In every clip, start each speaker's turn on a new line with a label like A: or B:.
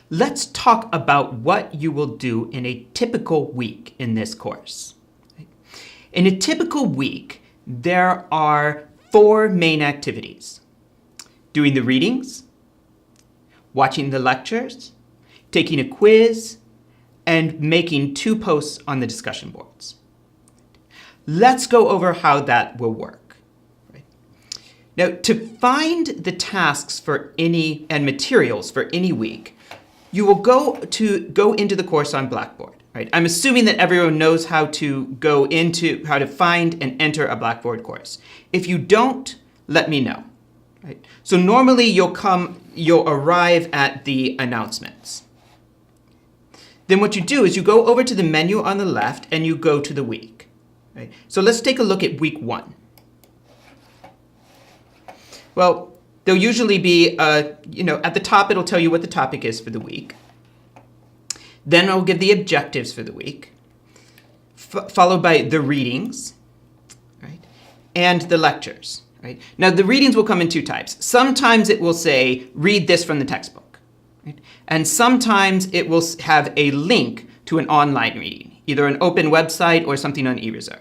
A: let's talk about what you will do in a typical week in this course. In a typical week, there are 4 main activities: doing the readings, watching the lectures, taking a quiz, and making 2 posts on the discussion boards. Let's go over how that will work. Now, to find the tasks for any and materials for any week, you will go into the course on Blackboard. Right? I'm assuming that everyone knows how to find and enter a Blackboard course. If you don't, let me know. Right? So normally you'll arrive at the announcements. Then what you do is you go over to the menu on the left and you go to the week. Right? So let's take a look at week 1. Well, there'll usually be, at the top it'll tell you what the topic is for the week. Then it'll give the objectives for the week, followed by the readings, right, and the lectures. Right? Now, the readings will come in 2 types. Sometimes it will say, read this from the textbook. Right? And sometimes it will have a link to an online reading, either an open website or something on eReserve.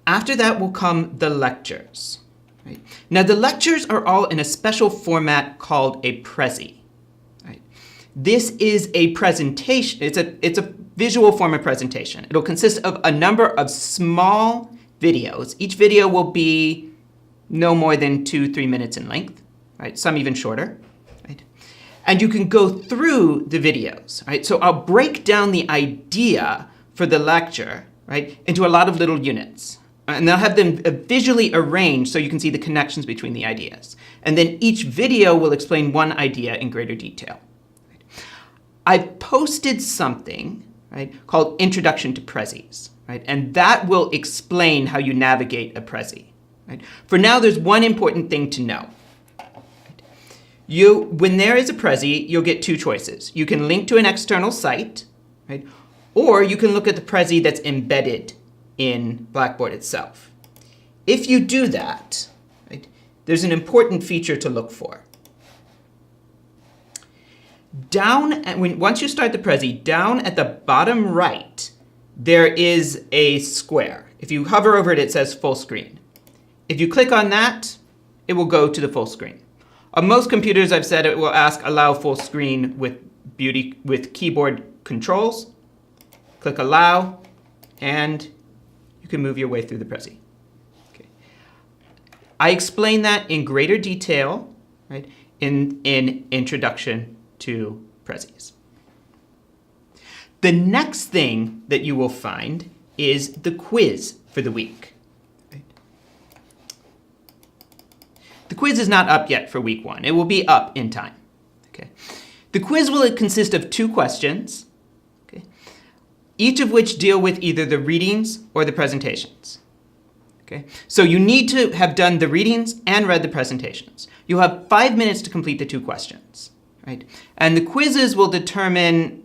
A: After that will come the lectures. Right? Now, the lectures are all in a special format called a Prezi. Right? This is a presentation. It's a visual form of presentation. It'll consist of a number of small videos. Each video will be no more than 2-3 minutes in length. Right? Some even shorter. Right? And you can go through the videos. Right? So I'll break down the idea for the lecture, right, into a lot of little units. And they'll have them visually arranged so you can see the connections between the ideas. And then each video will explain one idea in greater detail. I've posted something, right, called Introduction to Prezis, right? And that will explain how you navigate a Prezi. Right? For now, there's one important thing to know. When there is a Prezi, you'll get 2 choices. You can link to an external site, right? Or you can look at the Prezi that's embedded in Blackboard itself. If you do that, right, there's an important feature to look for. Once you start the Prezi, down at the bottom right, there is a square. If you hover over it, it says full screen. If you click on that, it will go to the full screen. On most computers, I've said it will ask allow full screen with keyboard controls. Click allow, and you can move your way through the Prezi. Okay. I explain that in greater detail, right, in Introduction to Prezis. The next thing that you will find is the quiz for the week. Right? The quiz is not up yet for week 1. It will be up in time. Okay. The quiz will consist of 2 questions, each of which deal with either the readings or the presentations. Okay? So you need to have done the readings and read the presentations. You'll have 5 minutes to complete the 2 questions. Right? And the quizzes will determine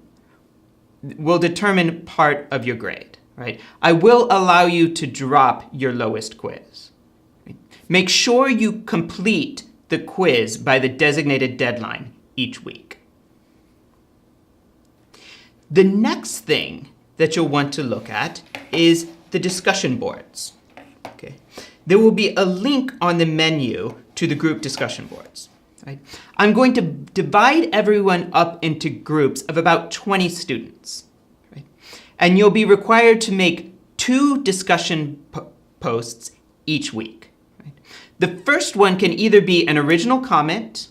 A: part of your grade. Right? I will allow you to drop your lowest quiz. Right? Make sure you complete the quiz by the designated deadline each week. The next thing that you'll want to look at is the discussion boards. Okay. There will be a link on the menu to the group discussion boards. Right? I'm going to divide everyone up into groups of about 20 students. Right? And you'll be required to make 2 discussion posts each week. Right? The first one can either be an original comment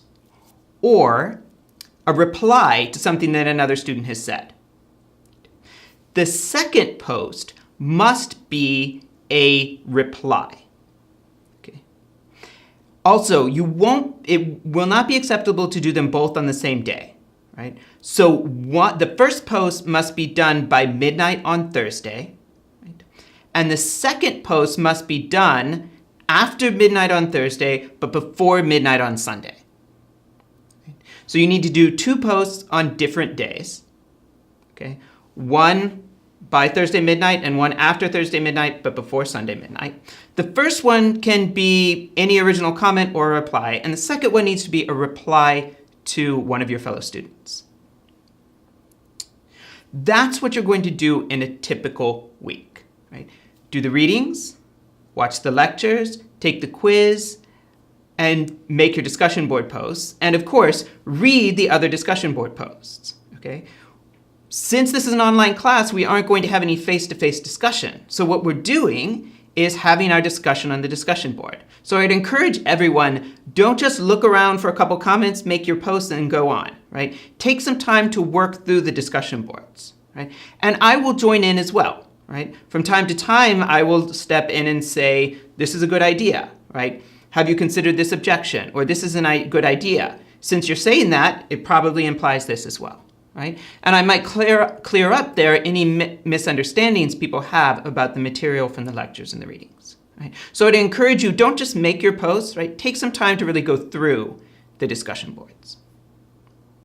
A: or a reply to something that another student has said. The second post must be a reply. Okay. Also, it will not be acceptable to do them both on the same day. Right? So the first post must be done by midnight on Thursday. Right? And the second post must be done after midnight on Thursday, but before midnight on Sunday. Right? So you need to do 2 posts on different days. Okay. One by Thursday midnight and one after Thursday midnight, but before Sunday midnight. The first one can be any original comment or a reply, and the second one needs to be a reply to one of your fellow students. That's what you're going to do in a typical week, right? Do the readings, watch the lectures, take the quiz, and make your discussion board posts. And of course, read the other discussion board posts, okay? Since this is an online class, we aren't going to have any face-to-face discussion. So what we're doing is having our discussion on the discussion board. So I'd encourage everyone, don't just look around for a couple comments, make your posts and go on, right? Take some time to work through the discussion boards, right? And I will join in as well, right? From time to time, I will step in and say, this is a good idea, right? Have you considered this objection? Or this is a good idea. Since you're saying that, it probably implies this as well, right? And I might clear up there any misunderstandings people have about the material from the lectures and the readings, right? So I'd encourage you, don't just make your posts, right? Take some time to really go through the discussion boards.